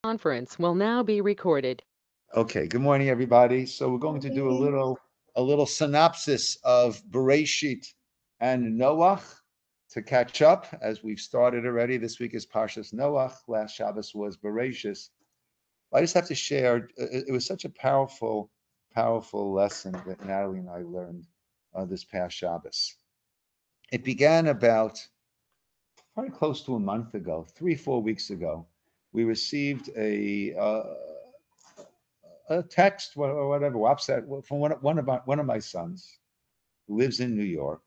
Conference will now be recorded. Okay, good morning, everybody. So we're going to do a little synopsis of Breishit and Noach to catch up, as we've started already. This week is Parshas Noach. Last Shabbos was Bereshit. I just have to share. It was such a powerful lesson that Natalie and I learned this past Shabbos. It began about probably close to a month ago, 3, 4 weeks ago. We received a text or whatever, WhatsApp from one of my sons who lives in New York,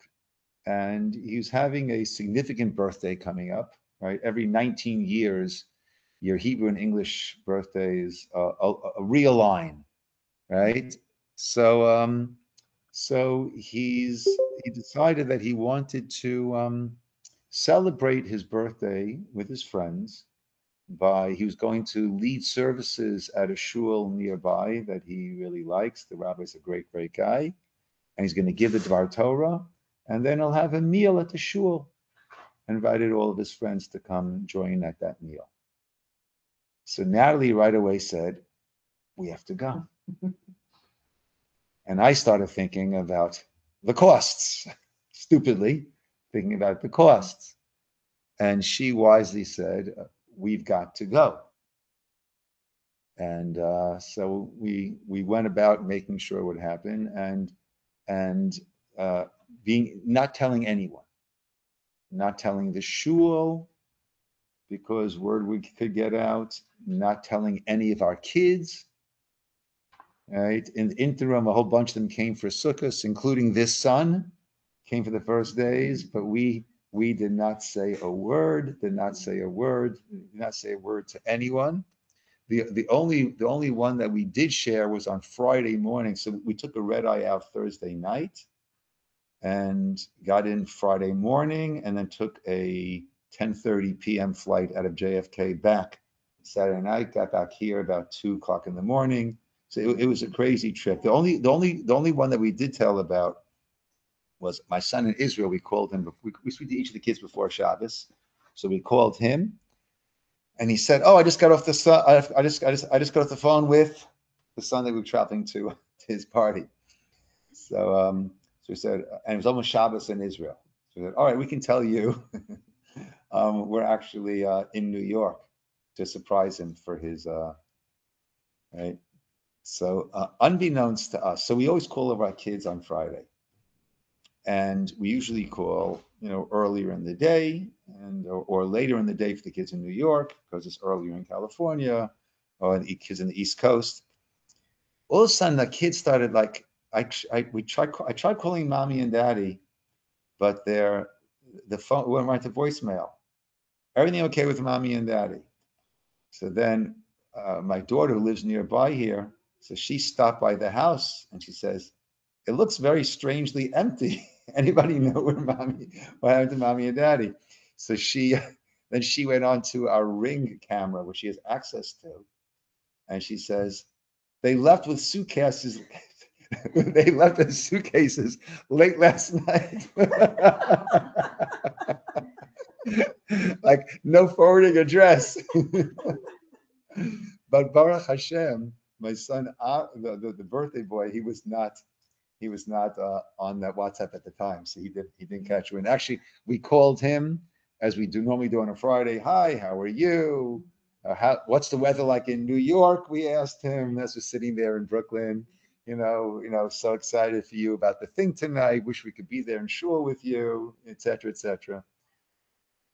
and he's having a significant birthday coming up. Right, every 19 years, your Hebrew and English birthdays realign. Right, so he decided that he wanted to celebrate his birthday with his friends he was going to lead services at a shul nearby that he really likes. The rabbi's a great guy, and he's going to give the Dvar Torah, and then he'll have a meal at the shul. Invited all of his friends to come join at that meal. So Natalie right away said, "We have to go," and I started thinking about the costs. Stupidly thinking about the costs, and she wisely said, "We've got to go." And so we went about making sure it would happen, and being not telling anyone, not telling the shul because word we could get out, not telling any of our kids. Right, in the interim, a whole bunch of them came for sukkahs, including this son, came for the first days, but we did not say a word, did not say a word, did not say a word to anyone. The only one that we did share was on Friday morning. So we took a red eye out Thursday night and got in Friday morning, and then took a 10:30 p.m. flight out of JFK back Saturday night. Got back here about 2 o'clock in the morning. So it was a crazy trip. The only one that we did tell about was my son in Israel. We called him. We speak to each of the kids before Shabbos, so we called him, and he said, "Oh, I just got off the I just got off the phone with the son that we were traveling to his party." So he said, and it was almost Shabbos in Israel. So he said, "All right, we can tell you, we're actually in New York to surprise him for his right." So unbeknownst to us, so we always call over our kids on Friday, and we usually call earlier in the day or later in the day for the kids in New York because it's earlier in California, or the kids in the East Coast. All of a sudden, the kids started like I tried calling mommy and daddy, but the phone went right to voicemail. Everything okay with mommy and daddy? So then my daughter who lives nearby here, so she stopped by the house and she says, "It looks very strangely empty. Anybody know what happened to mommy and daddy?" So she went on to our Ring camera, which she has access to, and she says, "They left with suitcases." They left with suitcases late last night. Like no forwarding address. But Baruch Hashem, my son, the birthday boy, he was not on that WhatsApp at the time, so he didn't catch you. And actually, we called him as we do normally do on a Friday. "Hi, how are you? What's the weather like in New York?" We asked him as we're sitting there in Brooklyn. So excited for you about the thing tonight. Wish we could be there in shul with you, etc., etc.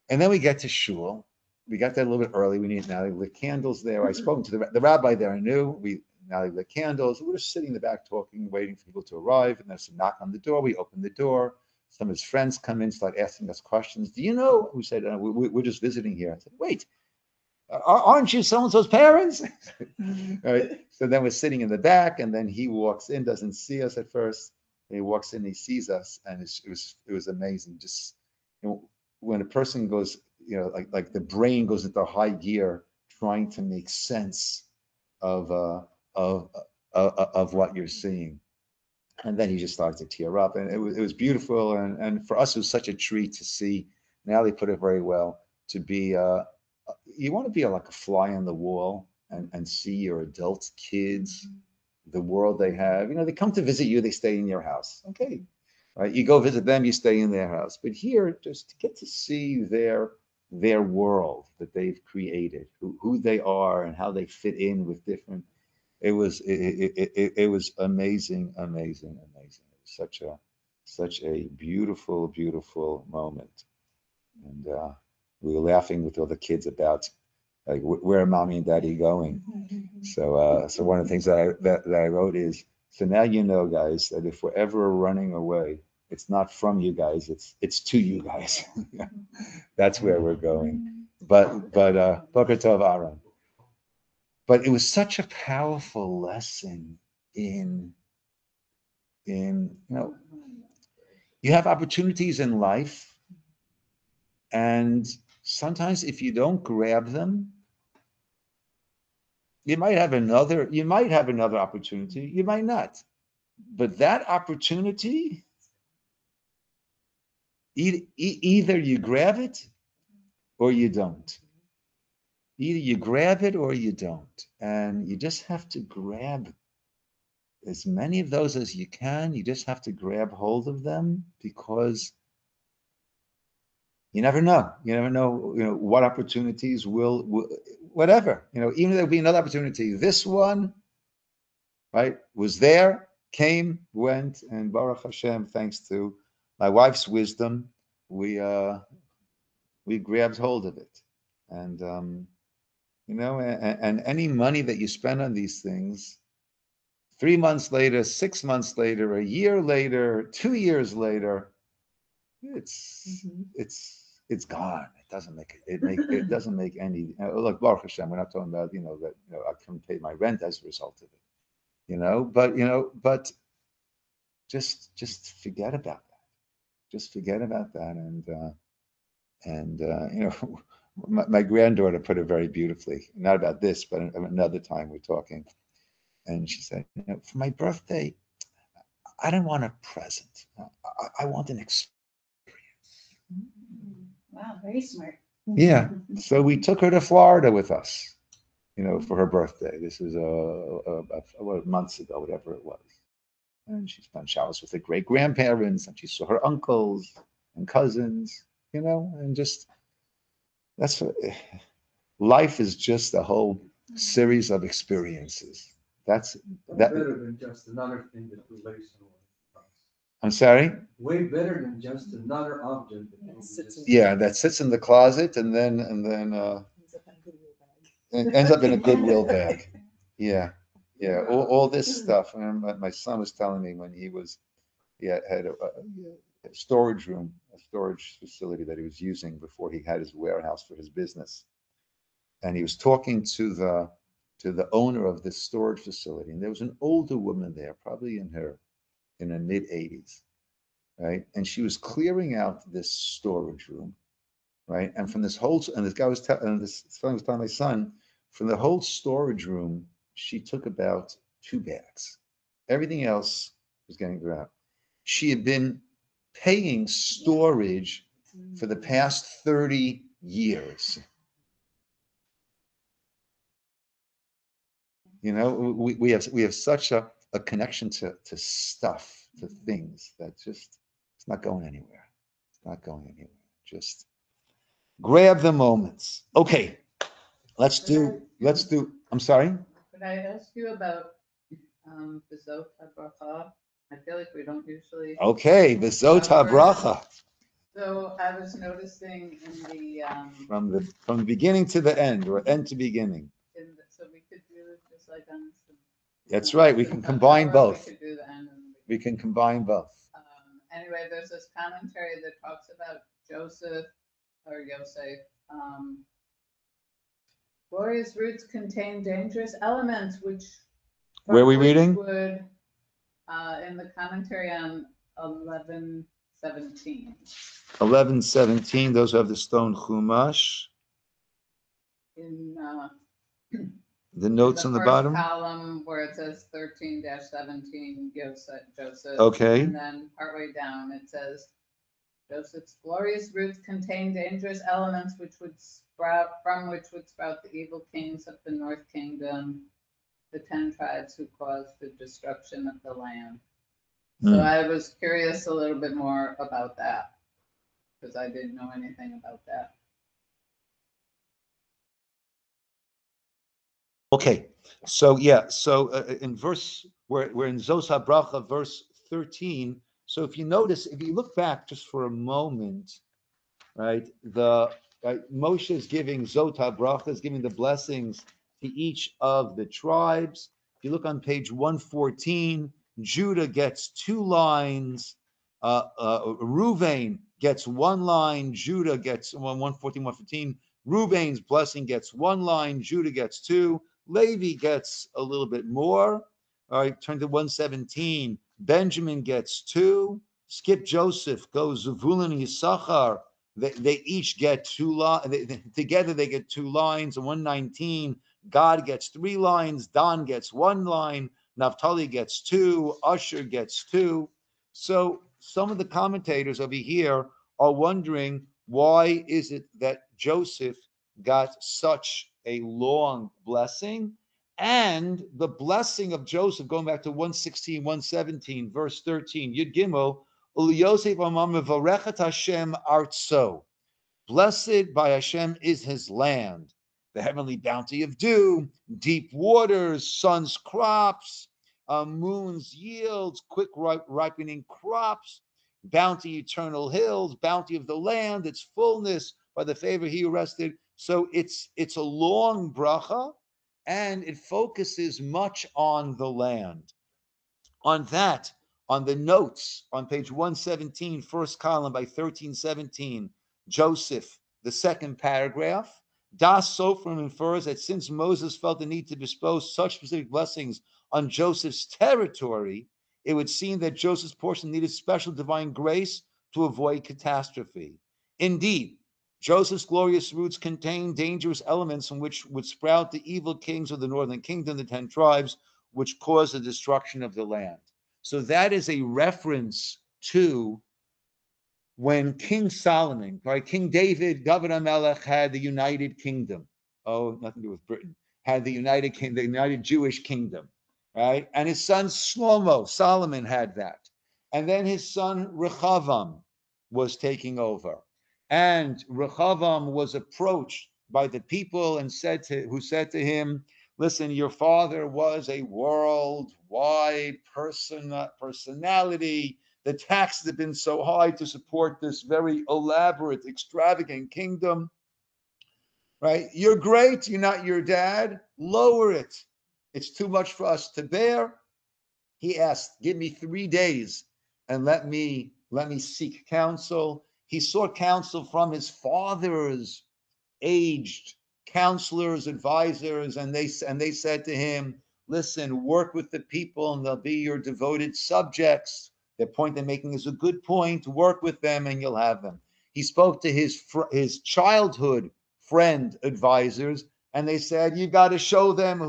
And then we get to shul. We got there a little bit early. We needed Natalie lit candles there. I spoke to the rabbi there. I knew Natalie lit candles. We were sitting in the back talking, waiting for people to arrive. And there's a knock on the door. We open the door. Some of his friends come in, start asking us questions. "Do you know?" We said, "We're just visiting here." I said, "Wait, aren't you so and so's parents?" All right. So then we're sitting in the back, and then he walks in, doesn't see us at first. And he walks in, he sees us, and it was amazing. Just when a person goes, like the brain goes into high gear, trying to make sense of of of what you're seeing, and then he just started to tear up, and it was beautiful, and for us it was such a treat to see. Natalie put it very well. To be you want to be like a fly on the wall and see your adult kids, the world they have. They come to visit you, they stay in your house. Okay. Right? You go visit them, you stay in their house. But here, just to get to see their world that they've created, who they are and how they fit in with different. It was amazing, amazing, amazing. It was such a beautiful, beautiful moment. And we were laughing with all the kids about like where are mommy and daddy going. So one of the things that I wrote is, so now you know, guys, that if we're ever running away, it's not from you guys, it's to you guys. That's where we're going. But Boker Tov, Aaron. But it was such a powerful lesson in you have opportunities in life, and sometimes if you don't grab them, you might have another opportunity, you might not. But that opportunity, either you grab it or you don't. Either you grab it or you don't. And you just have to grab as many of those as you can. You just have to grab hold of them, because you never know. You never know, what opportunities will whatever, even if there'll be another opportunity. This one, right, was there, came, went, and Baruch Hashem, thanks to my wife's wisdom, we grabbed hold of it. And and any money that you spend on these things, 3 months later, 6 months later, a year later, 2 years later, it's gone. It doesn't make any. Look, Baruch Hashem, we're not talking about that I couldn't pay my rent as a result of it. But just forget about that. Just forget about that, and my granddaughter put it very beautifully. Not about this, but another time we're talking, and she said, for my birthday, I don't want a present. I want an experience. Wow, very smart. Yeah. So we took her to Florida with us, for her birthday. This was months ago, whatever it was. And she spent showers with her great grandparents, and she saw her uncles and cousins, and just that's what life is, just a whole series of experiences. That's that. Better than just another thing that relates to us. I'm sorry? Way better than just another object that sits in the closet and then it ends up in a Goodwill bag. Yeah. All this stuff. And my son was telling me when he had a storage room, a storage facility that he was using before he had his warehouse for his business. And he was talking to the owner of this storage facility, and there was an older woman there, probably in her mid-80s, right? And she was clearing out this storage room, right? And from this whole, and this guy was this fellow was telling my son, from the whole storage room, she took about 2 bags. Everything else was getting grabbed. She had been paying storage for the past 30 years. We have such a connection to stuff, to things, that just, it's not going anywhere. It's not going anywhere. Just grab the moments. Okay, let's do. I'm sorry. Could I ask you about Bezot Habracha? I feel like we don't usually. Okay, Bezot Habracha. So I was noticing in the from the beginning to the end, or end to beginning. So we could do it just like on. That's right. We can combine both. We could do the end. We can combine both. Anyway, there's this commentary that talks about Joseph or Yosef. Glorious roots contain dangerous elements, which. Where are we reading? Would, in the commentary on 11:17. 11:17. Those who have the stone chumash. In the notes on the bottom. Column where it says 13-17 Joseph. Okay. And then partway down it says Joseph's glorious roots contain dangerous elements from which would sprout the evil kings of the North Kingdom, the 10 tribes who caused the destruction of the land. So I was curious a little bit more about that, because I didn't know anything about that. Okay, so yeah, so in verse, we're in Zos HaBracha, verse 13. So if you notice, if you look back just for a moment, right, Moshe is giving Zot HaBracha, is giving the blessings to each of the tribes. If you look on page 114, Judah gets 2 lines, Ruvain gets 1 line, Judah gets 114, 115. Reuben's blessing gets 1 line, Judah gets 2. Levi gets a little bit more. All right, turn to 117. Benjamin gets 2. Skip Joseph, goes Zevulun and Yissachar. They each get 2 lines. Together they get 2 lines. And 119, God gets 3 lines. Dan gets 1 line. Naphtali gets 2. Asher gets 2. So some of the commentators over here are wondering, why is it that Joseph got such a long blessing? And the blessing of Joseph, going back to 116, 117, verse 13, Yud Gimel, Yosef amam mevarechet Hashem artso. Blessed by Hashem is his land, the heavenly bounty of dew, deep waters, sun's crops, moon's yields, quick ripening crops, bounty, eternal hills, bounty of the land, its fullness, by the favor he who rested. So it's a long bracha, and it focuses much on the land. On that, on the notes on page 117, first column by 1317, Joseph, the second paragraph, Das Sofrim infers that since Moses felt the need to bestow such specific blessings on Joseph's territory, it would seem that Joseph's portion needed special divine grace to avoid catastrophe. Indeed, Joseph's glorious roots contain dangerous elements from which would sprout the evil kings of the northern kingdom, the 10 tribes, which caused the destruction of the land. So that is a reference to when King Solomon, right, King David, David HaMelech, had the United Kingdom. Oh, nothing to do with Britain. Had the United Kingdom, the United Jewish Kingdom, right? And his son Shlomo, Solomon, had that. And then his son Rechavam was taking over. And Rechavam was approached by the people and who said to him, listen, your father was a worldwide personality. The taxes have been so high to support this very elaborate, extravagant kingdom, right? You're great. You're not your dad. Lower it. It's too much for us to bear. He asked, give me 3 days and let me seek counsel. He sought counsel from his father's aged counselors, advisors, and they said to him, listen, work with the people and they'll be your devoted subjects. The point they're making is a good point. Work with them and you'll have them. He spoke to his childhood friend advisors, and they said, you got to show them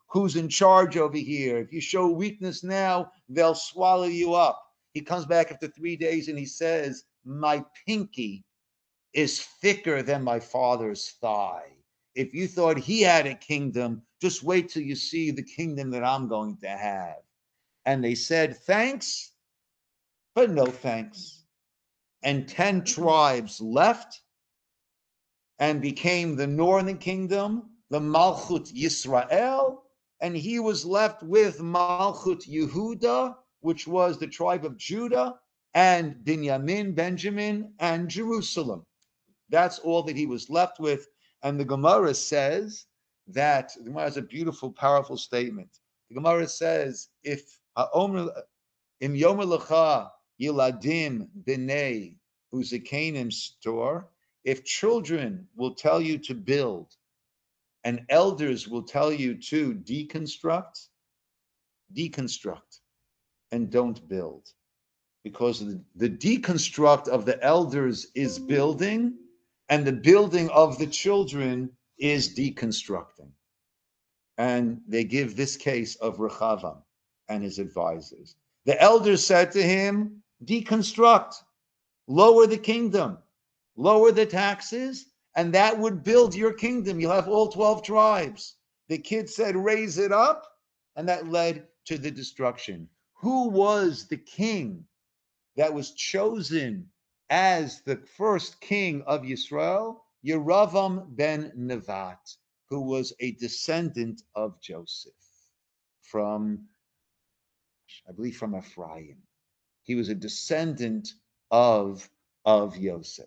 who's in charge over here. If you show weakness now, they'll swallow you up. He comes back after 3 days and he says, my pinky is thicker than my father's thigh. If you thought he had a kingdom, just wait till you see the kingdom that I'm going to have. And they said, thanks, but no thanks. And 10 tribes left and became the northern kingdom, the Malchut Yisroel, and he was left with Malchut Yehuda, which was the tribe of Judah, and Benjamin, and Jerusalem. That's all that he was left with. And the Gemara says that, the Gemara has a beautiful, powerful statement. The Gemara says, if Im Yomer Lecha Yiladim B'nei Uzekanim store, if children will tell you to build and elders will tell you to deconstruct and don't build. Because the deconstruct of the elders is building, and the building of the children is deconstructing. And they give this case of Rechavam and his advisors. The elders said to him, deconstruct. lower the kingdom, lower the taxes, and that would build your kingdom. You'll have all 12 tribes. The kid said, raise it up, and that led to the destruction. Who was the king that was chosen as the first king of Yisroel? Yeravam ben Nevat, who was a descendant of Joseph from, I believe, from Ephraim. He was a descendant of Yosef.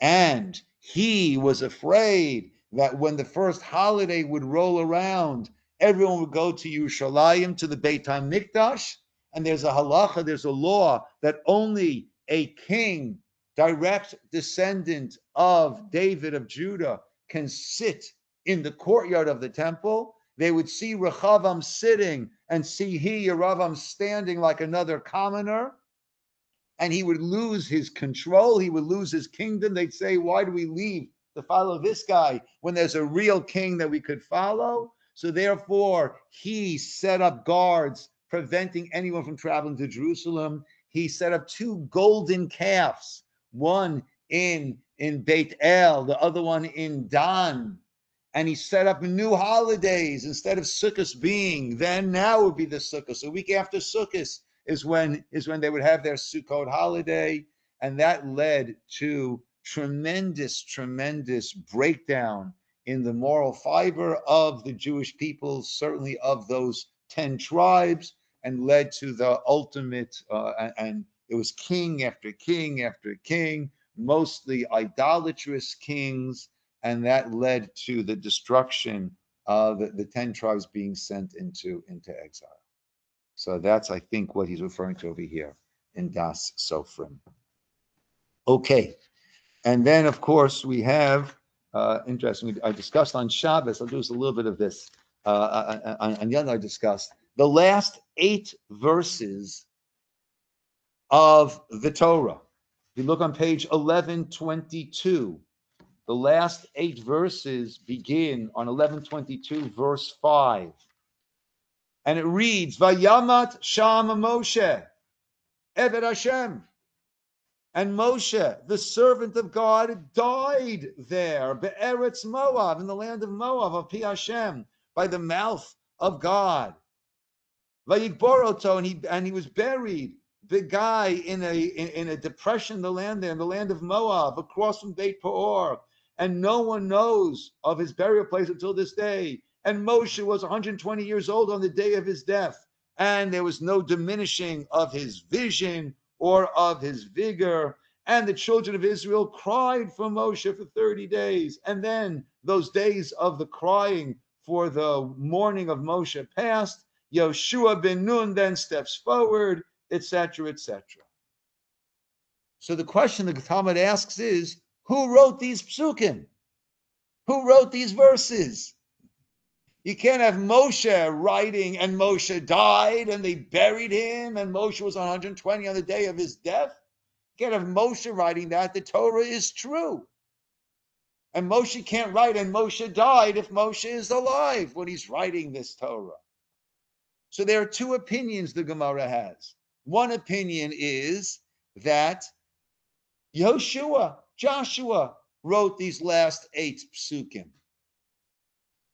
And he was afraid that when the first holiday would roll around, everyone would go to Yerushalayim, to the Beit HaMikdash, and there's a halacha, there's a law that only a king, direct descendant of David of Judah, can sit in the courtyard of the temple. They would see Rechavam sitting and see Yeravam standing like another commoner, and he would lose his control. He would lose his kingdom. They'd say, why do we leave to follow this guy when there's a real king that we could follow? So therefore, he set up guards preventing anyone from traveling to Jerusalem. He set up 2 golden calves, one in Beit El, the other one in Dan. And he set up new holidays instead of Sukkot being, then now would be the Sukkot. A week after Sukkot is when they would have their Sukkot holiday. And that led to tremendous breakdown in the moral fiber of the Jewish people, certainly of those 10 tribes, and led to the ultimate, and it was king after king after king, mostly idolatrous kings, and that led to the destruction of the 10 tribes being sent into exile. So that's, I think, what he's referring to over here in Das Sofrim. Okay, and then, of course, we have, interesting, I discussed on Shabbos, I'll do just a little bit of this, on Yom I discussed, the last 8 verses of the Torah. If you look on page 1122, the last 8 verses begin on 1122, verse 5. And it reads, Vayamat Sham Moshe, Eved Hashem. And Moshe, the servant of God, died there, Be'eretz Moab, in the land of Moab, of Pi Hashem, by the mouth of God. Vayikboroto, and he was buried, the guy in a depression in the land there, in the land of Moab, across from Beit Peor. And no one knows of his burial place until this day. And Moshe was 120 years old on the day of his death. And there was no diminishing of his vision or of his vigor. And the children of Israel cried for Moshe for 30 days. And then those days of the crying for the mourning of Moshe passed. Yoshua ben Nun then steps forward, etc., etc. So the question the Talmud asks is, who wrote these psukim? Who wrote these verses? You can't have Moshe writing, and Moshe died, and they buried him, and Moshe was 120 on the day of his death. You can't have Moshe writing that. The Torah is true. And Moshe can't write, and Moshe died if Moshe is alive when he's writing this Torah. So there are 2 opinions the Gemara has. One opinion is that Joshua wrote these last 8 psukim.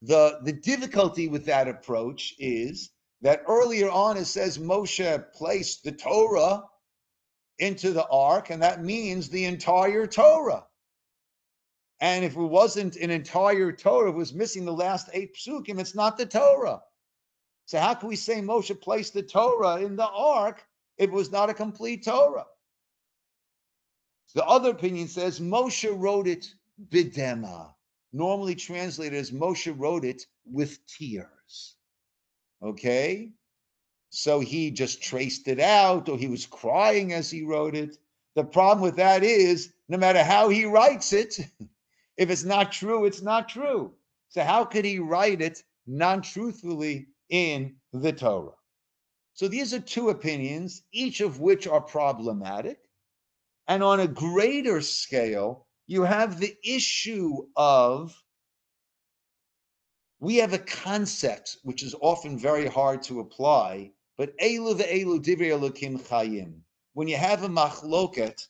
The difficulty with that approach is that earlier on it says Moshe placed the Torah into the ark, and that means the entire Torah. And if it wasn't an entire Torah, it was missing the last 8 psukim, it's not the Torah. So how can we say Moshe placed the Torah in the ark if it was not a complete Torah? The other opinion says Moshe wrote it bidema, normally translated as Moshe wrote it with tears. Okay? So he just traced it out, or he was crying as he wrote it. The problem with that is, no matter how he writes it, if it's not true, it's not true. So how could he write it non-truthfully in the Torah? So these are 2 opinions, each of which are problematic. And on a greater scale, you have the issue of, we have a concept which is often very hard to apply, but Elu ve'elu divrei Elokim chayim. When you have a machloket,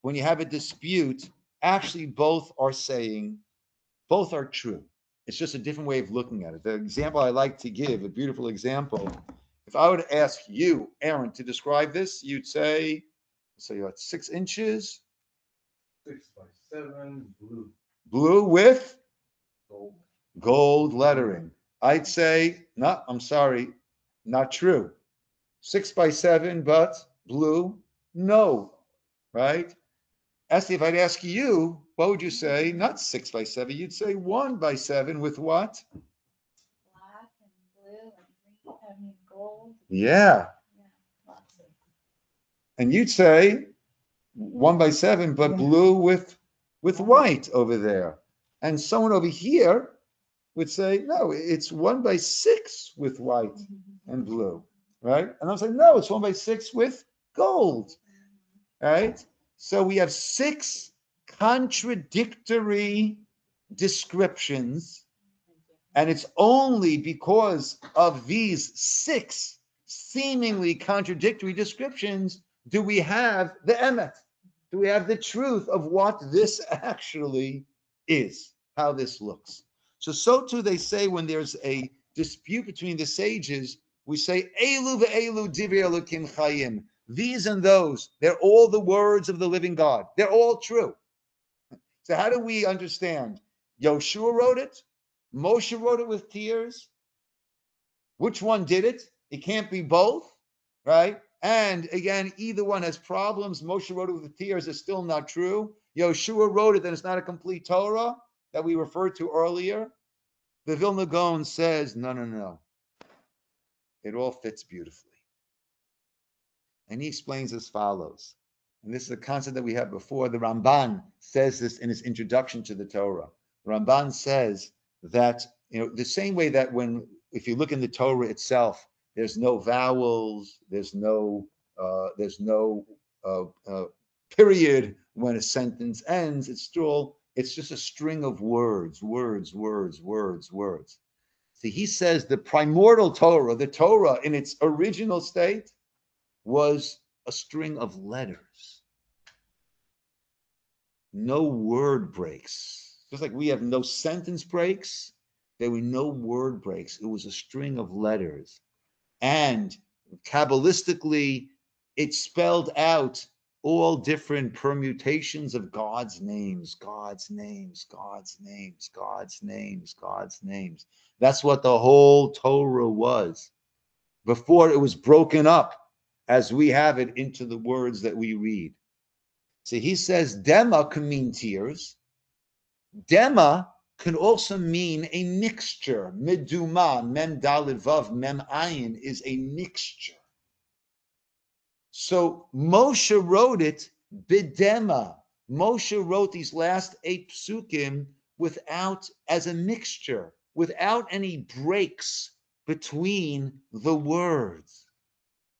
when you have a dispute, actually both are saying, both are true. It's just a different way of looking at it. The example I like to give, a beautiful example, if I were to ask you, Aaron, to describe this, you'd say, so you're at 6 inches, 6x7, blue, blue with gold. gold lettering. I'd say, no, I'm sorry, not true. 6x7, but blue, no, right? Esther, if I'd ask you, what would you say? Not 6x7, you'd say 1x7 with what? Black and blue and green, I mean gold. Yeah. Lots of. And you'd say 1x7, but blue with white over there. And someone over here would say, no, it's 1x6 with white and blue, right? And I'm saying, no, it's 1x6 with gold, right? So we have 6 contradictory descriptions, and it's only because of these 6 seemingly contradictory descriptions do we have the emet, do we have the truth of what this actually is, how this looks. So too they say when there's a dispute between the sages, we say, Elu ve'elu divrei Elokim chayim. These and those, they're all the words of the living God. They're all true. So how do we understand? Yoshua wrote it. Moshe wrote it with tears. Which one did it? It can't be both, right? And again, either one has problems. Moshe wrote it with tears. It's still not true. Yoshua wrote it, then it's not a complete Torah that we referred to earlier. The Vilna Gaon says, no. It all fits beautifully. And he explains as follows. And this is a concept that we had before. The Ramban says this in his introduction to the Torah. The Ramban says that, the same way that if you look in the Torah itself, there's no vowels, there's no period when a sentence ends. It's just a string of words. See, he says the primordial Torah, the Torah in its original state, was a string of letters. No word breaks. Just like we have no sentence breaks, there were no word breaks. It was a string of letters. And Kabbalistically, it spelled out all different permutations of God's names. That's what the whole Torah was before it was broken up as we have it into the words that we read. So he says dema can mean tears. Dema can also mean a mixture. Meduma, mem dalid vav, mem ayin is a mixture. So Moshe wrote it bidema. Moshe wrote these last 8 psukim as a mixture, without any breaks between the words.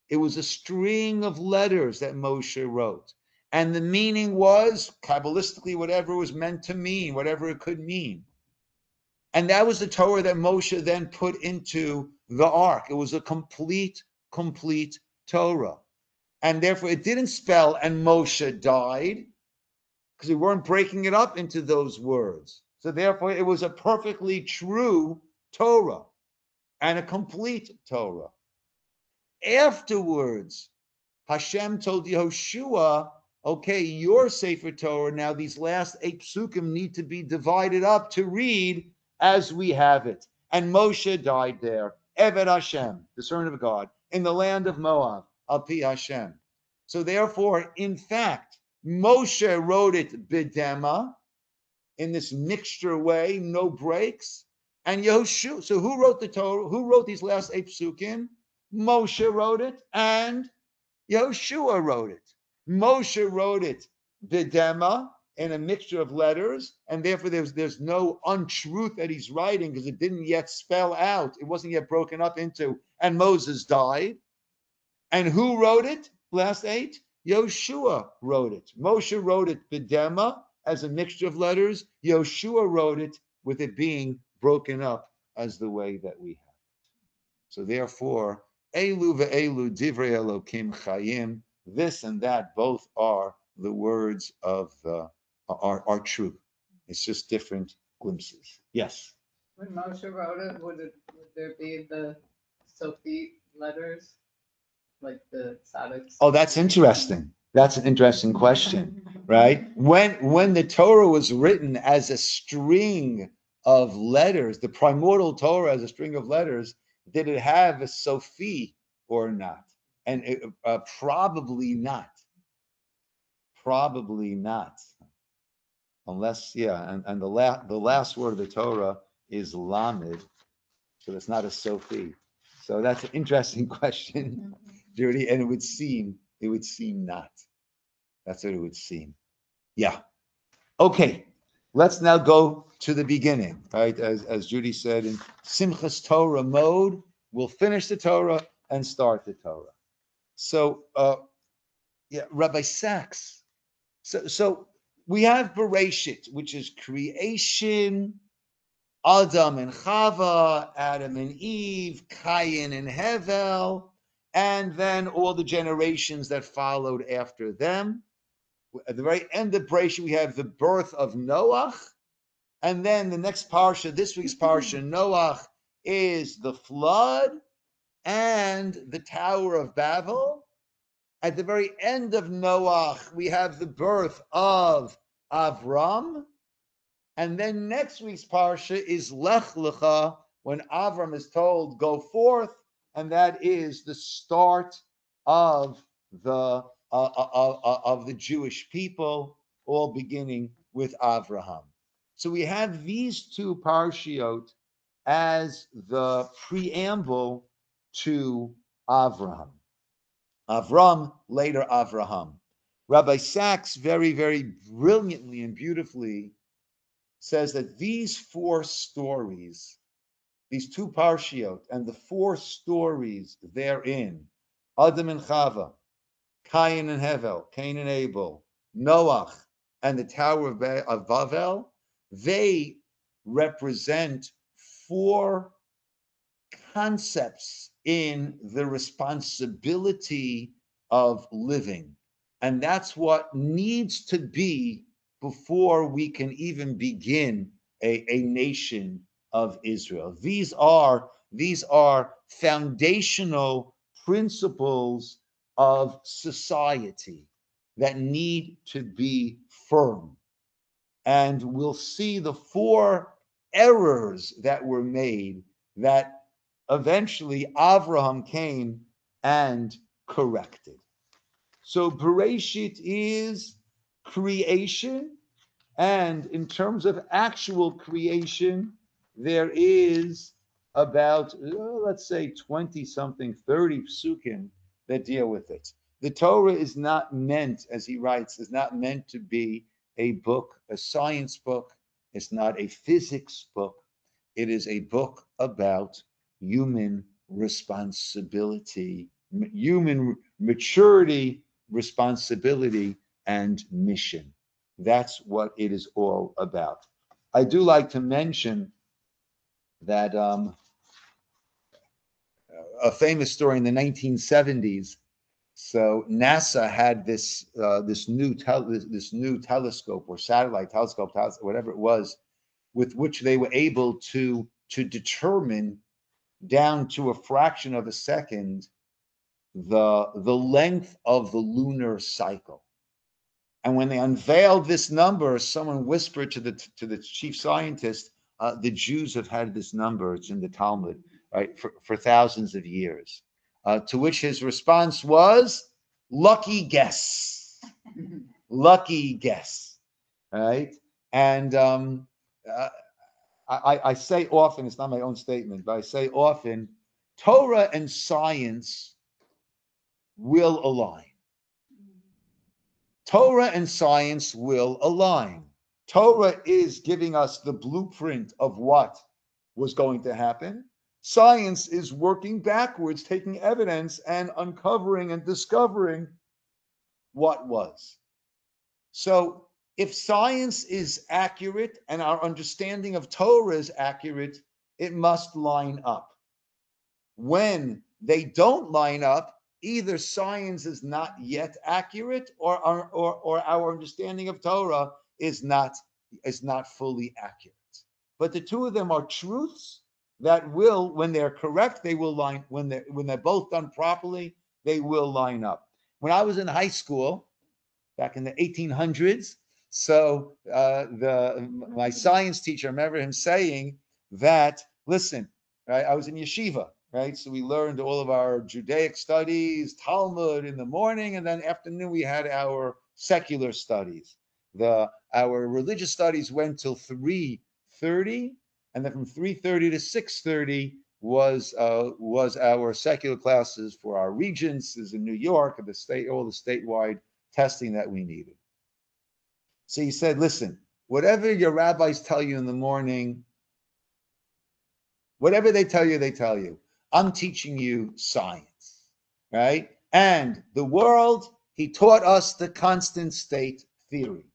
It was a string of letters that Moshe wrote. And the meaning was, Kabbalistically, whatever it was meant to mean, whatever it could mean. And that was the Torah that Moshe then put into the ark. It was a complete Torah. And therefore it didn't spell, and Moshe died, because we weren't breaking it up into those words. So therefore it was a perfectly true Torah and a complete Torah. Afterwards, Hashem told Yehoshua, okay, your Sefer Torah, now these last 8 psukim need to be divided up to read as we have it. And Moshe died there, Eved Hashem, the servant of God, in the land of Moab, Al Pi Hashem. So therefore, in fact, Moshe wrote it bidema, in this mixture way, no breaks. And Yehoshua, so who wrote the Torah? Who wrote these last 8 psukim? Moshe wrote it, and Yehoshua wrote it. Moshe wrote it bidema, in a mixture of letters, and therefore there's no untruth that he's writing because it didn't yet spell out. It wasn't yet broken up into, and Moses died. And who wrote it? Last 8? Yehoshua wrote it. Moshe wrote it bidema, as a mixture of letters. Yehoshua wrote it with it being broken up as the way that we have it. So therefore, Elu ve'elu divrei Elokim chayim, this and that both are the words of the are true. It's just different glimpses. Yes. When Moshe wrote it, would there be the Sophie letters, like the tzaddiks? Oh, that's interesting. That's an interesting question, right? When the Torah was written as a string of letters, the primordial Torah as a string of letters, did it have a Sophie or not? And probably not. Probably not. Unless, yeah, and the last word of the Torah is Lamed, so it's not a Sophie. So that's an interesting question, Judy, and it would seem not. That's what it would seem. Yeah. Okay. Let's now go to the beginning, right? As Judy said, in Simchas Torah mode, we'll finish the Torah and start the Torah. So, yeah, Rabbi Sachs. So we have Breishit, which is creation, Adam and Chava, Adam and Eve, Cain and Hevel, and then all the generations that followed after them. At the very end of Breishit, we have the birth of Noach, and then the next parsha, this week's parsha, Noach, is the flood and the Tower of Babel. At the very end of Noach, we have the birth of Avram. And then next week's parsha is Lech Lecha, when Avram is told, go forth. And that is the start of the Jewish people, all beginning with Avraham. So we have these two parshiot as the preamble to Avraham. Avram, later Avraham. Rabbi Sachs very, very brilliantly and beautifully says that these four stories, these two parshiot, and the four stories therein, Adam and Chava, Cain and Hevel, Cain and Abel, Noach, and the Tower of Babel, they represent four concepts in the responsibility of living. And that's what needs to be before we can even begin a nation of Israel. These are foundational principles of society that need to be firm. And we'll see the four errors that were made that eventually Avraham came and corrected. So Breishit is creation, and in terms of actual creation, there is about, let's say, 20 something, 30 psukim that deal with it. The Torah is not meant, as he writes, is not meant to be a book, a science book. It's not a physics book. It is a book about human responsibility, human maturity, responsibility, and mission. That's what it is all about. I do like to mention that a famous story in the 1970s. So NASA had this new telescope or satellite telescope, whatever it was, with which they were able to determine down to a fraction of a second the length of the lunar cycle. And when they unveiled this number, someone whispered to the chief scientist, the Jews have had this number, it's in the Talmud, right, for thousands of years. To which his response was, lucky guess. Lucky guess, right? And I say often, it's not my own statement, but I say often, Torah and science will align. Torah and science will align. Torah is giving us the blueprint of what was going to happen. Science is working backwards, taking evidence and uncovering and discovering what was. So if science is accurate and our understanding of Torah is accurate, it must line up. When they don't line up, either science is not yet accurate, or our understanding of Torah is not fully accurate. But the two of them are truths that will, when they're correct, they will line. When they're both done properly, they will line up. When I was in high school, back in the 1800s, so my science teacher, I remember him saying that, listen, right, I was in yeshiva, right? So we learned all of our Judaic studies, Talmud in the morning, and then afternoon we had our secular studies. Our religious studies went till 3:30, and then from 3:30 to 6:30 was our secular classes for our regents in New York and the state, all the statewide testing that we needed. So he said, listen, whatever your rabbis tell you in the morning, whatever they tell you. I'm teaching you science, right? And the world, he taught us the constant state theory,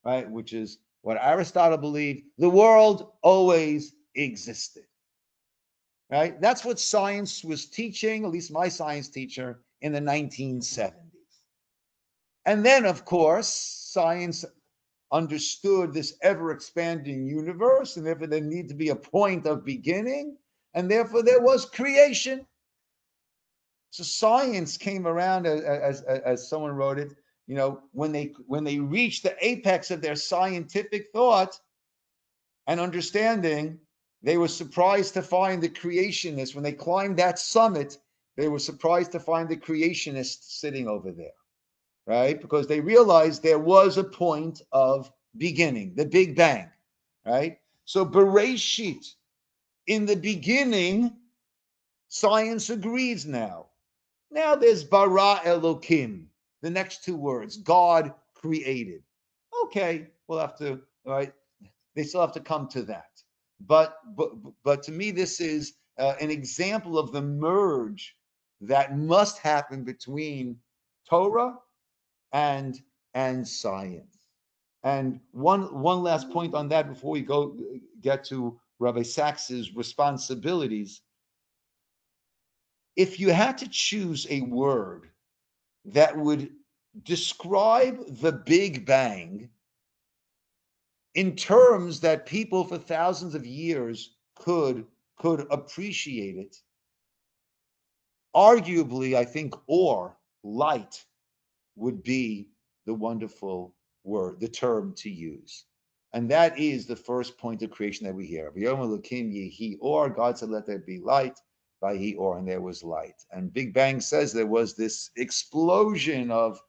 right? Which is what Aristotle believed. The world always existed, right? That's what science was teaching, at least my science teacher, in the 1970s. And then, of course, science understood this ever-expanding universe, and therefore there needed to be a point of beginning, and therefore there was creation. So science came around, as someone wrote it, when they reached the apex of their scientific thought and understanding, they were surprised to find the creationists. When they climbed that summit, they were surprised to find the creationists sitting over there. Right? Because they realized there was a point of beginning, the Big Bang, right? So Breishit, in the beginning, science agrees now. Now there's bara Elokim, the next two words, God created. Okay, we'll have to, right? They still have to come to that. But to me, this is an example of the merge that must happen between Torah and science. And one last point on that before we get to Rabbi Sachs's responsibilities. If you had to choose a word that would describe the Big Bang in terms that people for thousands of years could appreciate it, arguably, I think, or light would be the wonderful word, the term to use. And that is the first point of creation that we hear. Or God said, let there be light, by he or, and there was light. And Big Bang says there was this explosion of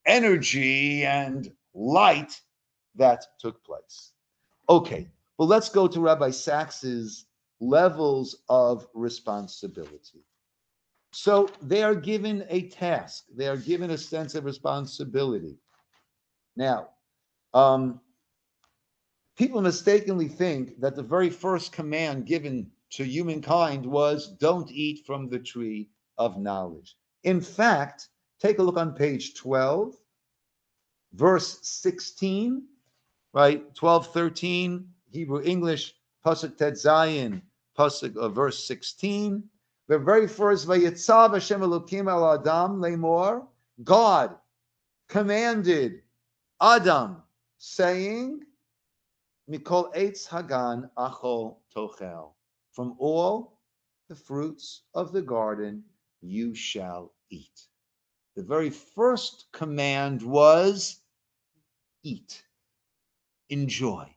energy and light that took place. Okay, well, let's go to Rabbi Sachs's levels of responsibility. So they are given a task. They are given a sense of responsibility. Now, people mistakenly think that the very first command given to humankind was, don't eat from the tree of knowledge. In fact, take a look on page 12, verse 16, right? 12, 13, Hebrew, English, Pasuk Tet Zayin, Pasuk verse 16. The very first, Vayetzav Hashem Elokim el Adam lemor, God commanded Adam, saying, Mikol Eitz Hagan Achol Tochel, from all the fruits of the garden you shall eat. The very first command was eat, enjoy.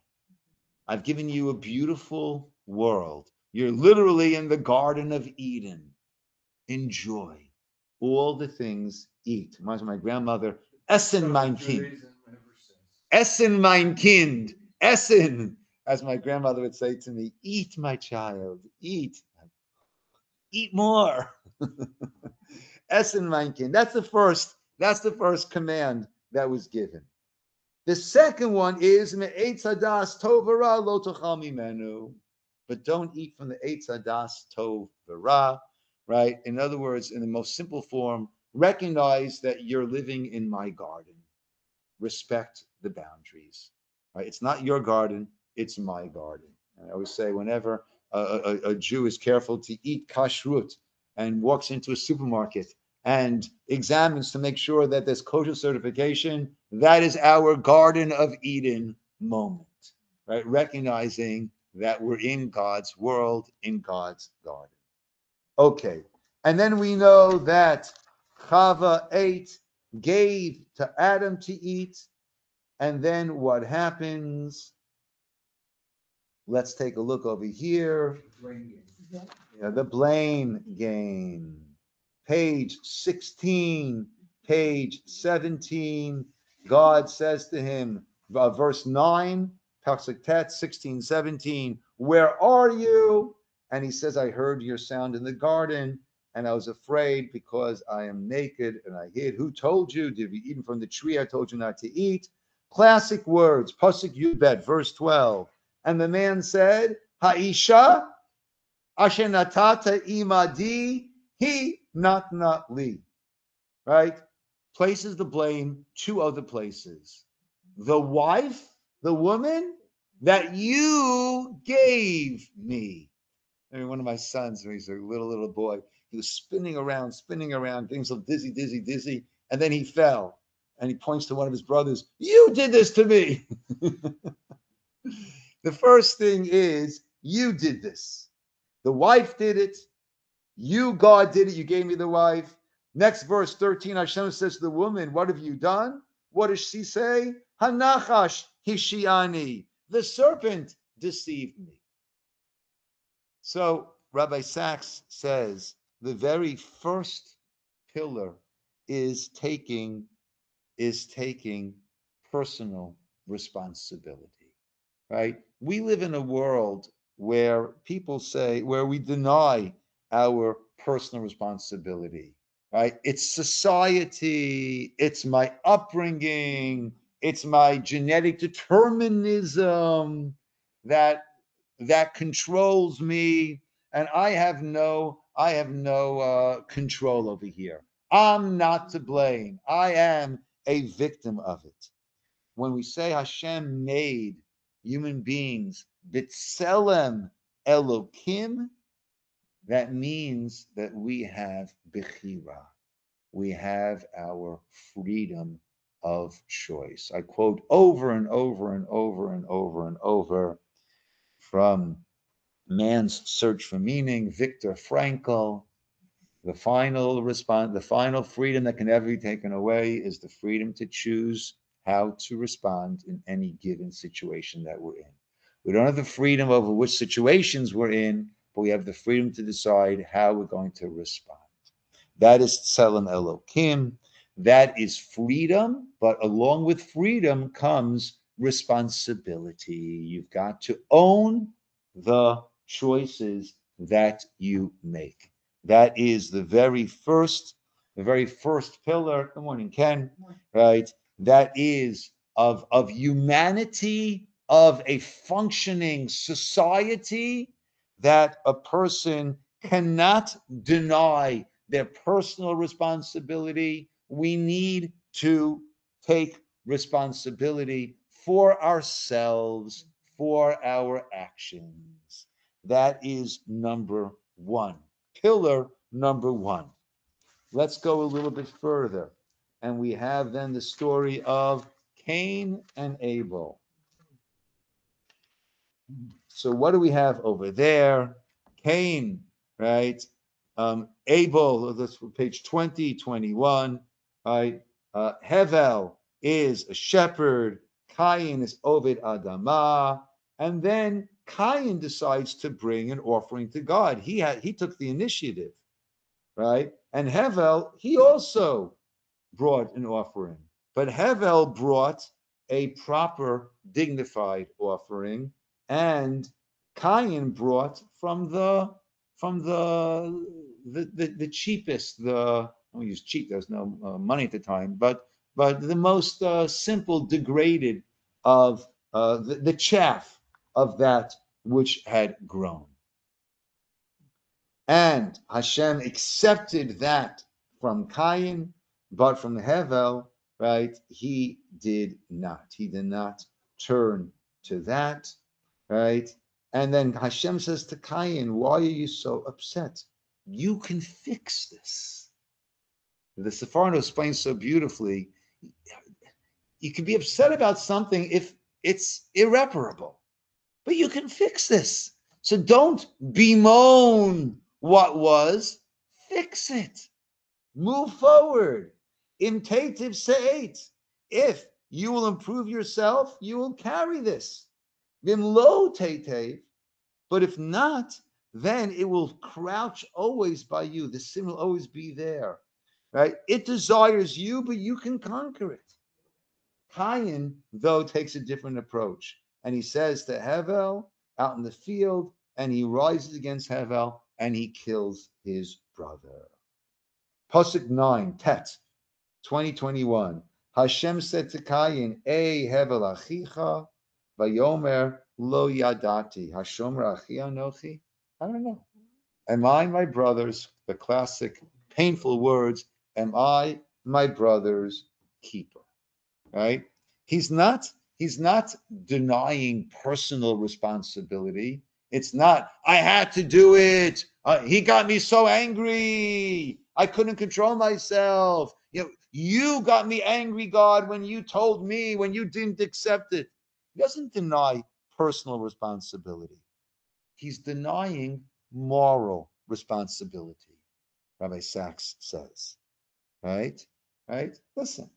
I've given you a beautiful world. You're literally in the Garden of Eden. Enjoy all the things, eat. Reminds me of my grandmother, Essen mein Kind. Essen mein Kind. Essen, as my grandmother would say to me, eat, my child, eat. Eat more. Essen mein Kind. That's the first command that was given. The second one is me'etz hadas tov v'ra lo tochal mimenu, but don't eat from the eitz hadas tov v'ra, right? In other words, in the most simple form, recognize that you're living in my garden. Respect the boundaries, right? It's not your garden, it's my garden. And I always say, whenever a Jew is careful to eat kashrut and walks into a supermarket and examines to make sure that there's kosher certification. That is our Garden of Eden moment, right? Recognizing that we're in God's world, in God's garden. Okay, and then we know that Chava ate, gave to Adam to eat, and then what happens? Let's take a look over here. The blame game. Page 16, page 17. God says to him, verse 9, Pasuk Tet, 16, 17, where are you? And he says, I heard your sound in the garden, and I was afraid because I am naked and I hid. Who told you? Did you eat from the tree I told you not to eat? Classic words, Pasuk Yudbet, verse 12. And the man said, Ha'isha asher natata imadi he not li. Right? Places the blame two other places. The wife, the woman that you gave me. I mean, one of my sons, when he's a little boy, he was spinning around, getting so dizzy, and then he fell. And he points to one of his brothers, you did this to me. The first thing is, you did this. The wife did it. You, God, did it. You gave me the wife. Next verse 13, Hashem says to the woman, what have you done? What does she say? Hanachash hishiani. The serpent deceived me. So Rabbi Sachs says the very first pillar is taking personal responsibility. Right? We live in a world where people say, where we deny our personal responsibility, right? It's society, it's my upbringing, it's my genetic determinism that controls me, and I have no control over here. I'm not to blame. I am a victim of it. When we say Hashem made human beings b'tselem Elokim, that means that we have bechira. We have our freedom of choice. I quote over and over from Man's Search for Meaning, Viktor Frankl. The final freedom that can never be taken away is the freedom to choose how to respond in any given situation that we're in. We don't have the freedom over which situations we're in, but we have the freedom to decide how we're going to respond. That is Tselem Elokim. That is freedom, but along with freedom comes responsibility. You've got to own the choices that you make. That is the very first pillar. Good morning, Ken. Right? That is of humanity, of a functioning society, that a person cannot deny their personal responsibility. We need to take responsibility for ourselves, for our actions. That is number one. Pillar number one. Let's go a little bit further. And we have then the story of Cain and Abel. So what do we have over there? Cain, right? Abel, that's page 20, 21, right? Hevel is a shepherd. Cain is Ovid Adamah. And then Cain decides to bring an offering to God. He took the initiative, right? And Hevel, he also brought an offering. But Hevel brought a proper, dignified offering, and Cain brought from the cheapest. I don't use cheap. There's no money at the time, but the most simple, degraded of the chaff of that which had grown. And Hashem accepted that from Cain, but from Hevel, right, he did not. He did not turn to that, right? And then Hashem says to Cain, why are you so upset? You can fix this. The Sepharno explains so beautifully. You can be upset about something if it's irreparable, but you can fix this. So don't bemoan what was, fix it. Move forward. Imtativ se'et. If you will improve yourself, you will carry this. Vimlo tetev. But if not, then it will crouch always by you. The sin will always be there. Right? It desires you, but you can conquer it. Cain, though, takes a different approach. And he says to Hevel out in the field, and he rises against Hevel and he kills his brother. Pasuk 9, Tet, 2021. Hashem said to Cain, Hevel achicha, vayomer lo yadati. Hashomer achi anochi? I don't know. Am I my brother's, the classic painful words, am I my brother's keeper? Right? He's not denying personal responsibility. It's not, I had to do it. He got me so angry. I couldn't control myself. You got me angry, God, when you told me, when you didn't accept it. He doesn't deny personal responsibility. He's denying moral responsibility, Rabbi Sachs says. Right? Right? Listen.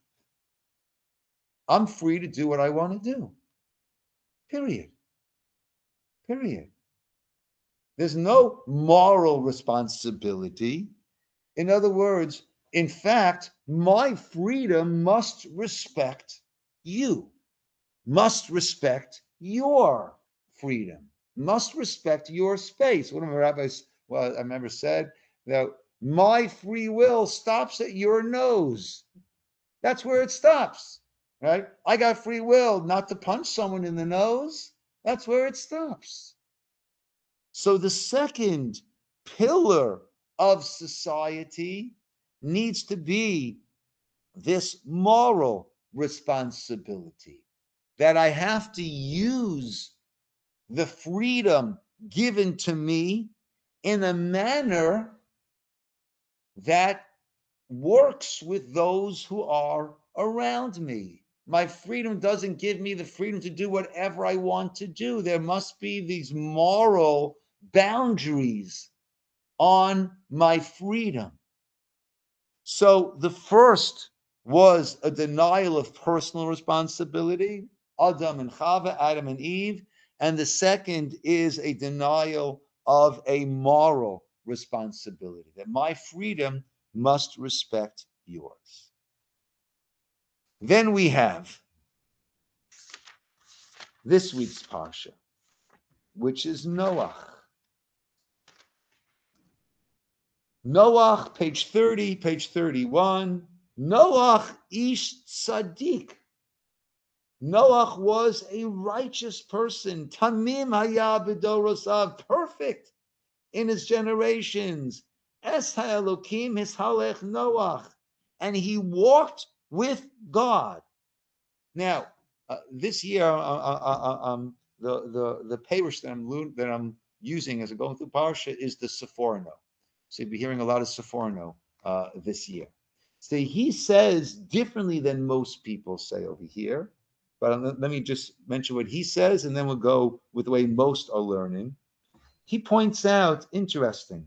I'm free to do what I want to do. Period. Period. There's no moral responsibility. In other words, in fact, my freedom must respect you, must respect your freedom, must respect your space. One of my rabbis, I remember said that my free will stops at your nose. That's where it stops. Right? I got free will not to punch someone in the nose. That's where it stops. So the second pillar of society needs to be this moral responsibility that I have to use the freedom given to me in a manner that works with those who are around me. My freedom doesn't give me the freedom to do whatever I want to do. There must be these moral boundaries on my freedom. So the first was a denial of personal responsibility, Adam and Chava, Adam and Eve, and the second is a denial of a moral responsibility, that my freedom must respect yours. Then we have this week's parsha, which is Noach. Noach, page 30, page 31. Noach ish tzaddik. Noach was a righteous person. Tamim haya b'dorosav, perfect in his generations. Es ha'elokim hishalech Noach. And he walked with God. Now, this year, the parish that I'm using as I'm going through parsha is the Sepharno. So you'll be hearing a lot of Sepharno this year. So he says differently than most people say over here. But let me just mention what he says, and then we'll go with the way most are learning. He points out, interesting.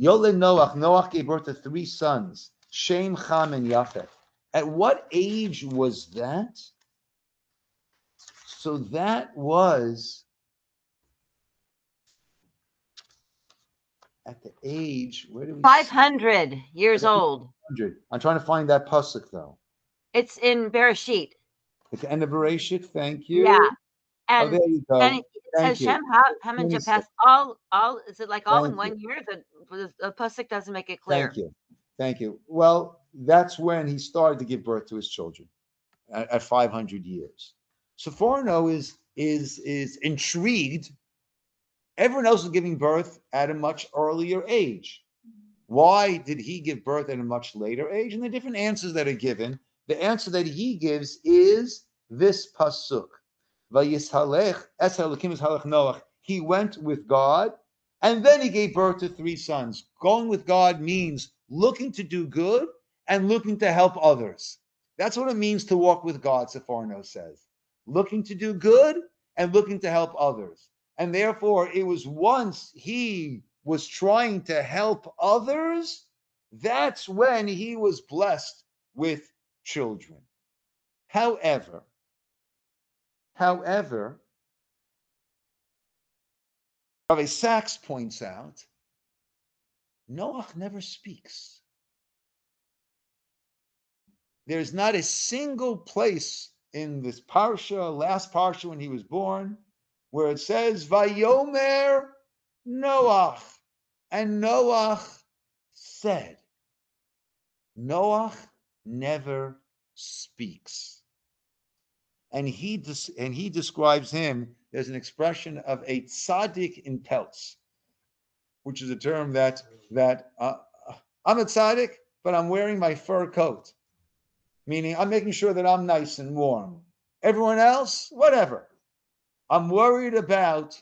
Yole Noach gave birth to 3 sons, Shem, Ham, and Yafet. At what age was that? So that was at the age, where do we 500 years old. 500. I'm trying to find that pasuk though. It's in Breishit. At the end of Breishit, thank you. Yeah. And, there you go. and it says Shem, Ham, and Japheth, all, is it like all Thank in one year? The pasuk doesn't make it clear. Thank you. Well, that's when he started to give birth to his children at 500 years. Sepharno is intrigued. Everyone else is giving birth at a much earlier age. Why did he give birth at a much later age? And the different answers that are given. The answer that he gives is this pasuk. He went with God, and then he gave birth to 3 sons. Going with God means looking to do good and looking to help others. That's what it means to walk with God, Sefarno says. Looking to do good and looking to help others. And therefore, it was once he was trying to help others, that's when he was blessed with children. However, Rabbi Sachs points out, Noach never speaks. There's not a single place in this parsha, last parsha when he was born, where it says, Vayomer Noach. And Noach said. Noach never speaks. And he describes him as an expression of a tzaddik in pelts, which is a term that I'm a tzaddik, but I'm wearing my fur coat, meaning I'm making sure that I'm nice and warm. Everyone else, whatever. I'm worried about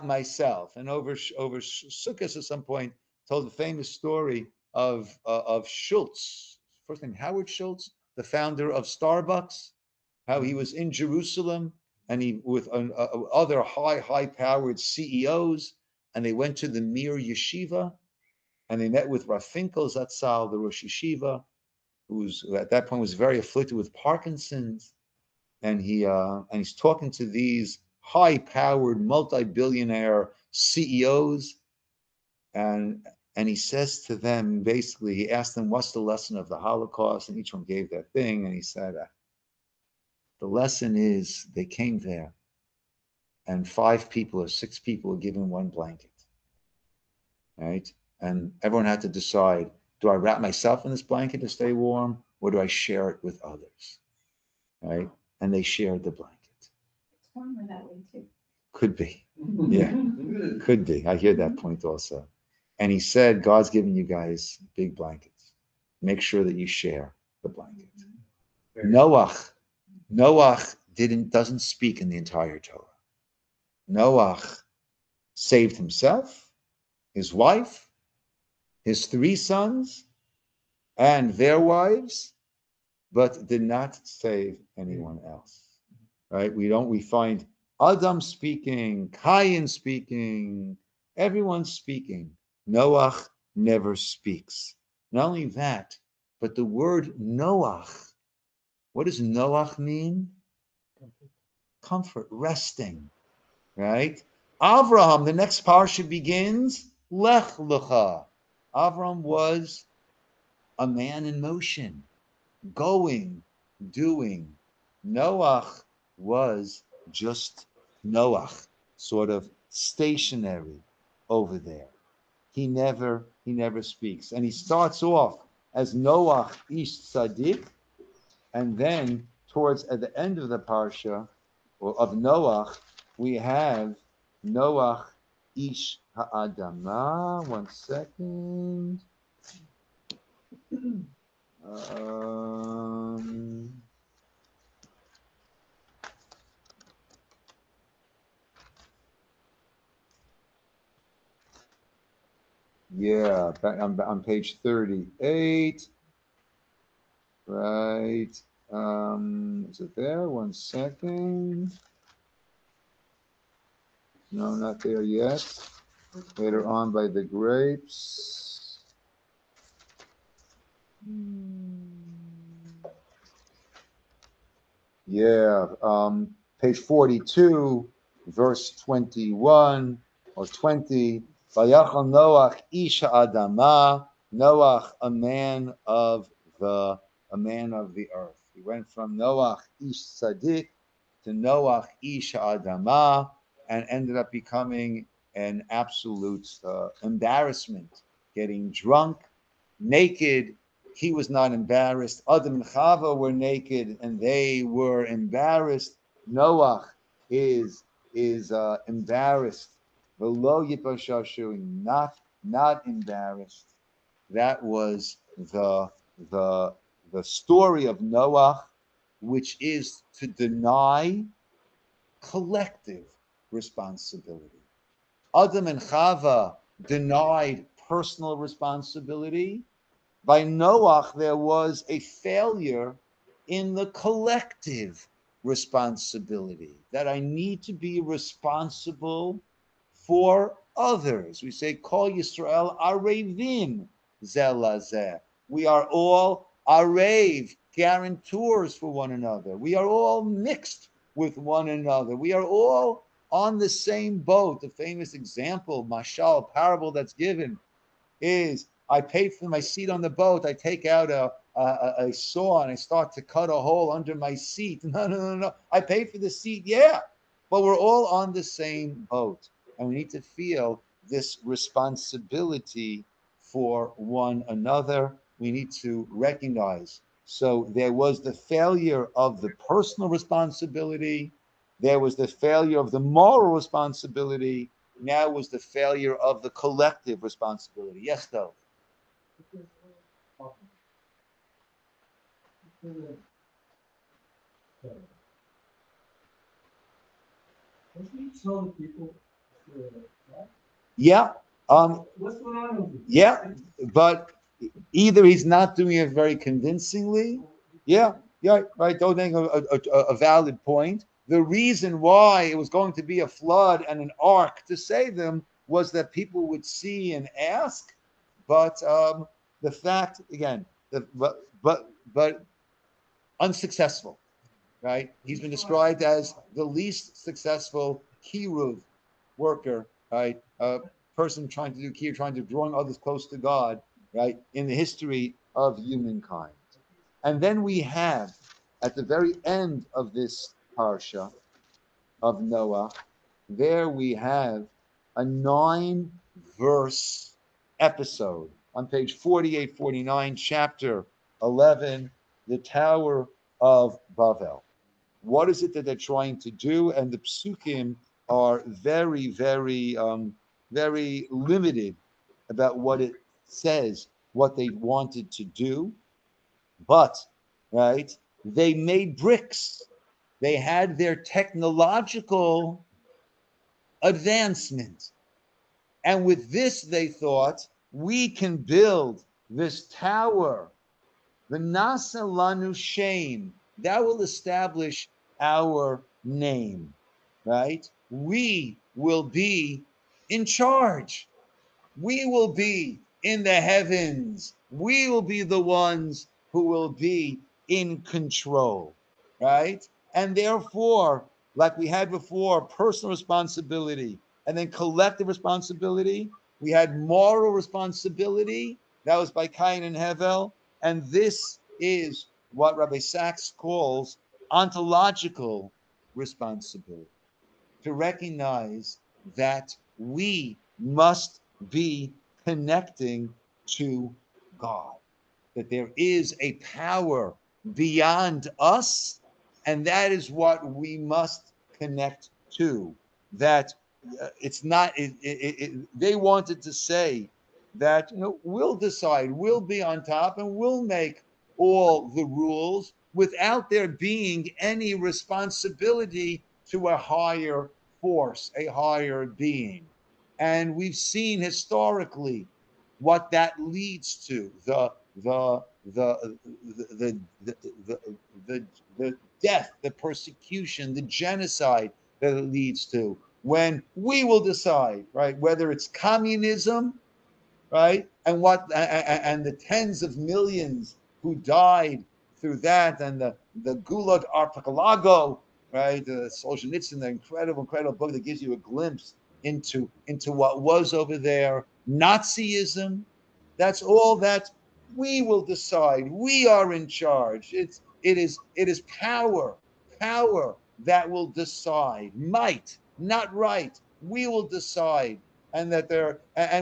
myself. And over Sukkot at some point told the famous story of Schultz, first name Howard Schultz, the founder of Starbucks, how he was in Jerusalem and he with other high-powered CEOs, and they went to the Mir Yeshiva, and they met with Rav Finkel Zatzal, the Rosh Yeshiva, who at that point was very afflicted with Parkinson's, and he's talking to these high-powered, multi-billionaire CEOs, and he says to them, basically, he asked them, what's the lesson of the Holocaust? And each one gave their thing, and he said, the lesson is they came there, and 5 people or 6 people were given one blanket, right? And everyone had to decide, do I wrap myself in this blanket to stay warm, or do I share it with others, right? And they shared the blanket. It's warmer that way too. Could be. Yeah, could be. I hear that point also. And he said, God's giving you guys big blankets. Make sure that you share the blanket. Noach doesn't speak in the entire Torah. Noach saved himself, his wife, his 3 sons, and their wives, but did not save anyone else. Right? We find Adam speaking, Cain speaking, everyone speaking. Noach never speaks. Not only that, but the word Noach, what does Noach mean? Comfort, resting, right? Avraham, the next parsha begins, Lech Lecha. Avraham was a man in motion, going, doing. Noach was just Noach, sort of stationary over there. He never speaks. And he starts off as Noach ish tzaddik, and then towards at the end of the parsha of Noach, we have Noach ish ha'adamah. One second. Yeah, on page 38. Right. Is it there? One second. No, not there yet. Later on by the grapes. Yeah, page 42, verse 21 or 20. Vayachal Noach ish ha'adamah. Noach, a man of the earth. He went from Noach ish tzaddik to Noach ish ha'adamah, and ended up becoming an absolute embarrassment. Getting drunk, naked. He was not embarrassed. Adam and Chava were naked, and they were embarrassed. Noach is embarrassed. V'lo yipashashu, not embarrassed. That was the story of Noach, which is to deny collective responsibility. Adam and Chava denied personal responsibility. By Noach, there was a failure in the collective responsibility, that I need to be responsible for others. We say, Kol Yisroel Arevim Zelazeh. We are all Arev, guarantors for one another. We are all mixed with one another. We are all on the same boat. The famous example, mashal, parable that's given is I pay for my seat on the boat. I take out a saw and I start to cut a hole under my seat. No. I pay for the seat, yeah, but we're all on the same boat. And we need to feel this responsibility for one another. We need to recognize. So there was the failure of the personal responsibility. There was the failure of the moral responsibility. Now was the failure of the collective responsibility. Yes, though. Tell the people. Yeah. What's going on with you? Yeah, but either he's not doing it very convincingly. Yeah, right. Don't think a valid point. The reason why it was going to be a flood and an ark to save them was that people would see and ask. But the fact again, but unsuccessful. Right? He's been described as the least successful kiruv worker, right? A person trying to do kiruv, trying to drawing others close to God, right? In the history of humankind. And then we have at the very end of this parsha of Noah, there we have a 9-verse episode on page 48, 49, chapter 11, the Tower of Babel. What is it that they're trying to do? And the psukim are very, very limited about what it says, what they wanted to do. But, right, they made bricks. They had their technological advancement. And with this, they thought, we can build this tower. The Nasa Lanu Shem, that will establish our name, right? We will be in charge. We will be in the heavens. We will be the ones who will be in control, right? And therefore, like we had before, personal responsibility and then collective responsibility. We had moral responsibility. That was by Cain and Hevel. And this is what Rabbi Sachs calls ontological responsibility, to recognize that we must be connecting to God, that there is a power beyond us, and that is what we must connect to. That it's not, they wanted to say that, we'll decide, we'll be on top, and we'll make all the rules without there being any responsibility to a higher force, a higher being. And we've seen historically what that leads to, the death, the persecution, the genocide that it leads to, when we will decide, right, whether it's communism, right, and the tens of millions who died through that, and the Gulag Archipelago, right, Solzhenitsyn, the incredible book that gives you a glimpse into what was over there, Nazism. That's all that we will decide. We are in charge. It is power that will decide. Might, not right. We will decide, and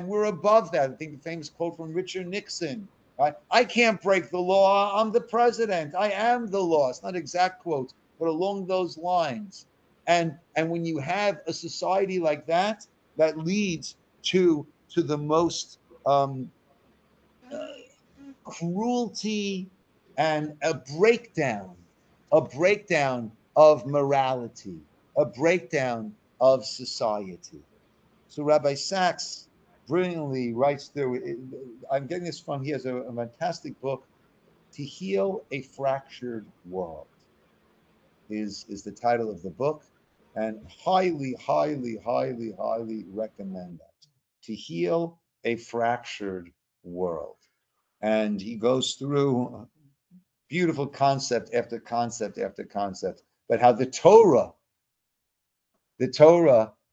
we're above that. I think the famous quote from Richard Nixon. Right? I can't break the law. I'm the president. I am the law. It's not an exact quote, but along those lines. And when you have a society like that, that leads to the most cruelty and a breakdown of morality, a breakdown of society. So Rabbi Sachs brilliantly writes through. I'm getting this from, he has a fantastic book, To Heal a Fractured World is the title of the book, and highly, highly, highly, highly recommend that. To Heal a Fractured World. And he goes through beautiful concept after concept after concept, but how the Torah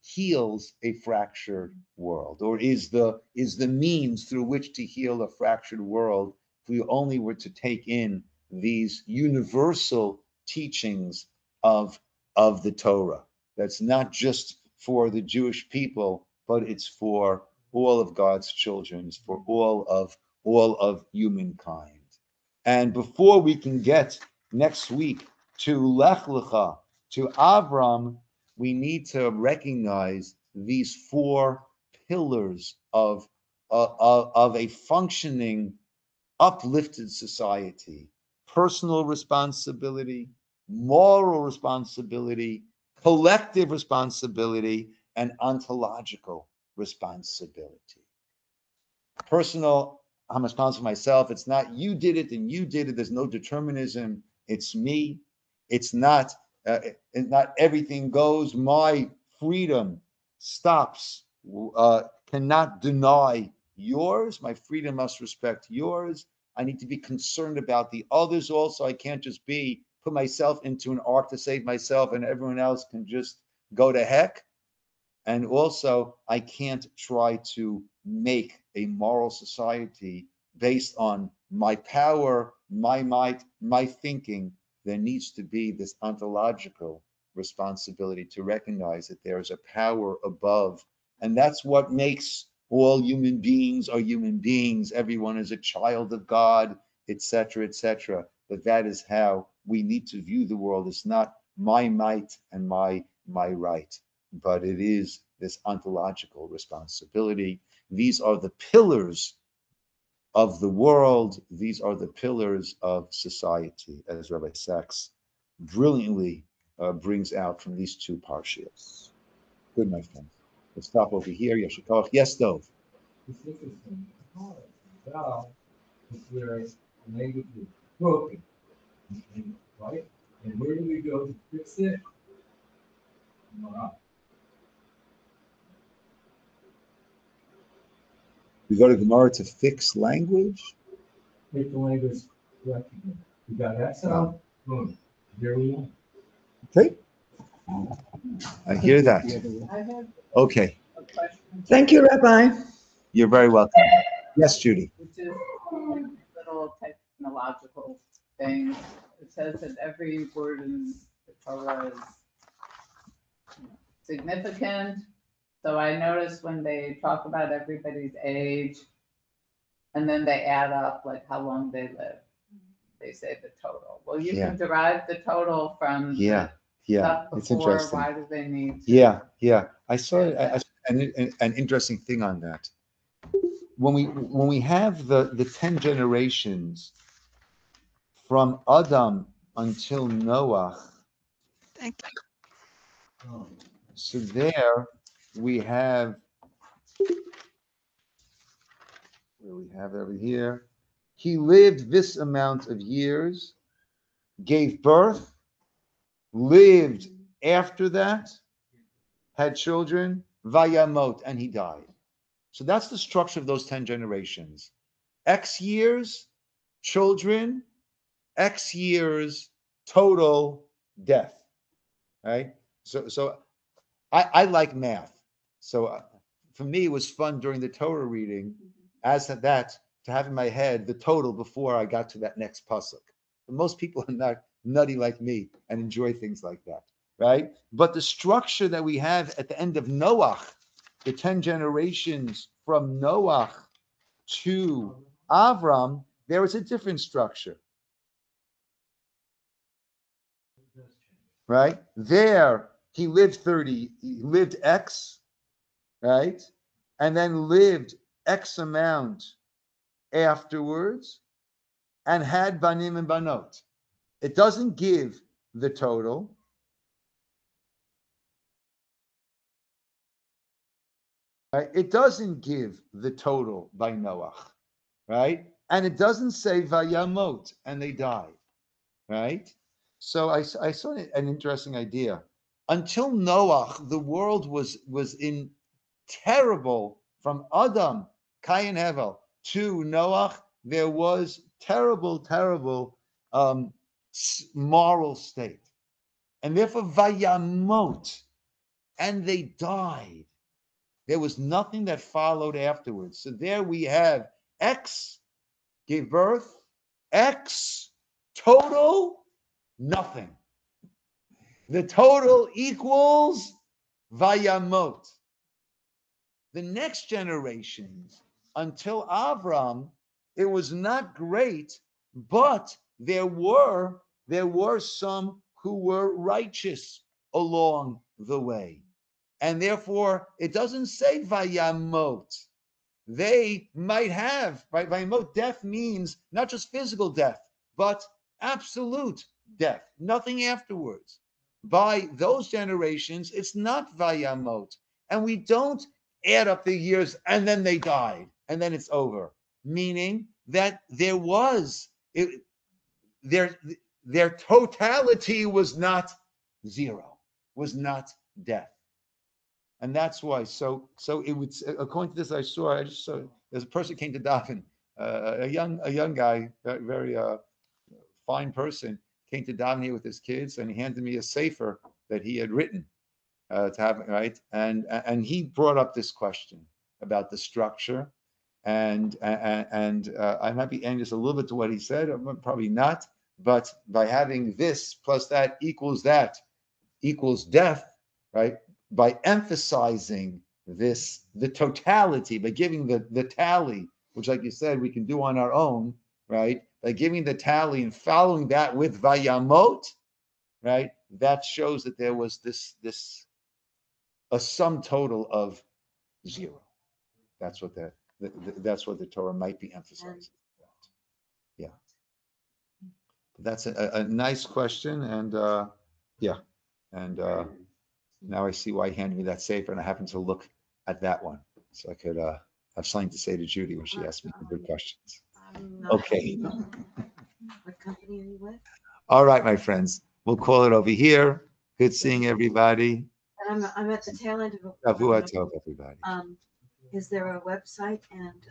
heals a fractured world, or is the means through which to heal a fractured world if we only were to take in these universal teachings of the Torah. That's not just for the Jewish people, but it's for all of God's children, it's for all of humankind. And before we can get next week to Lech Lecha, to Avram, we need to recognize these four pillars of a functioning, uplifted society: personal responsibility, moral responsibility, collective responsibility, and ontological responsibility. Personal, I'm responsible for myself. It's not you did it and you did it. There's no determinism. It's me. It's not everything goes. My freedom stops, cannot deny yours. My freedom must respect yours. I need to be concerned about the others also. I can't just put myself into an ark to save myself and everyone else can just go to heck. And also, I can't try to make a moral society based on my power, my might, my thinking. There needs to be this ontological responsibility to recognize that there is a power above. And that's what makes all human beings are human beings. Everyone is a child of God, etc., etc. But that is how we need to view the world. It's not my might and my right, but it is this ontological responsibility. These are the pillars of the world. These are the pillars of society, as Rabbi Sachs brilliantly brings out from these two parshas. Good, my friend. Let's stop over here. Yashikach. Yes, Dov. It's interesting. Now, is where the language is broken, right? And where do we go to fix it? We go to Gemara to fix language. Make the language correct again. We got X out, boom, there we are. Okay. I hear that. I have Okay. a question. Thank you, Rabbi. You're very welcome. Yes, Judy. Which is little technological thing. It says that every word in the Torah is significant. So I noticed when they talk about everybody's age, and then they add up like how long they live, they say the total. Well, you can derive the total from Yeah. stuff It's before. interesting. Why do they need to? Yeah. I saw an interesting thing on that. When we have the 10 generations from Adam until Noach, so there we have over here. He lived this amount of years, gave birth, lived after that, had children, vayamot, and he died. So that's the structure of those 10 generations. X years, children, X years, total death. Right? So I like math. So for me, it was fun during the Torah reading, as that, to have in my head the total before I got to that next pasuk. But most people are not nutty like me and enjoy things like that, right? But the structure that we have at the end of Noach, the 10 generations from Noach to Avram, there is a different structure, right? There, he lived X, right? And then lived X amount afterwards and had banim and banot. It doesn't give the total. Right? It doesn't give the total by Noach, right? And it doesn't say vayamot, and they died, right? So I saw an interesting idea. Until Noach, the world was in terrible, from Adam, Cain, Hevel, to Noach, there was terrible moral state. And therefore, vayamot, and they died. There was nothing that followed afterwards. So there we have X gave birth, X total, nothing. The total equals vayamot. The next generations, until Avram, it was not great, but there were some who were righteous along the way. And therefore, it doesn't say vayamot. They might have, right? Vayamot, death means not just physical death, but absolute death, nothing afterwards. By those generations, it's not vayamot. And we don't add up the years and then they died and then it's over. Meaning that there was, their totality was not zero, was not death. And that's why. So it would, according to this, I just saw there's a person came to daven, a young guy, very fine person, came to daven here with his kids, and he handed me a sefer that he had written to have, right, and he brought up this question about the structure, and I might be adding just a little bit to what he said, probably not, but by having this plus that equals death, right? By emphasizing this, the totality, by giving the tally, which, like you said, we can do on our own, right? By giving the tally and following that with vayamot, right? That shows that there was a sum total of zero. That's what that's what the Torah might be emphasizing. Yeah. That's a nice question, and yeah, and now I see why he handed me that sefer, and I happened to look at that one, so I could have something to say to Judy when she asked me the good questions. Okay. What company are you with? All right, my friends, we'll call it over here. Good seeing everybody. And I'm at the tail end of Shavua tov, everybody. Is there a website and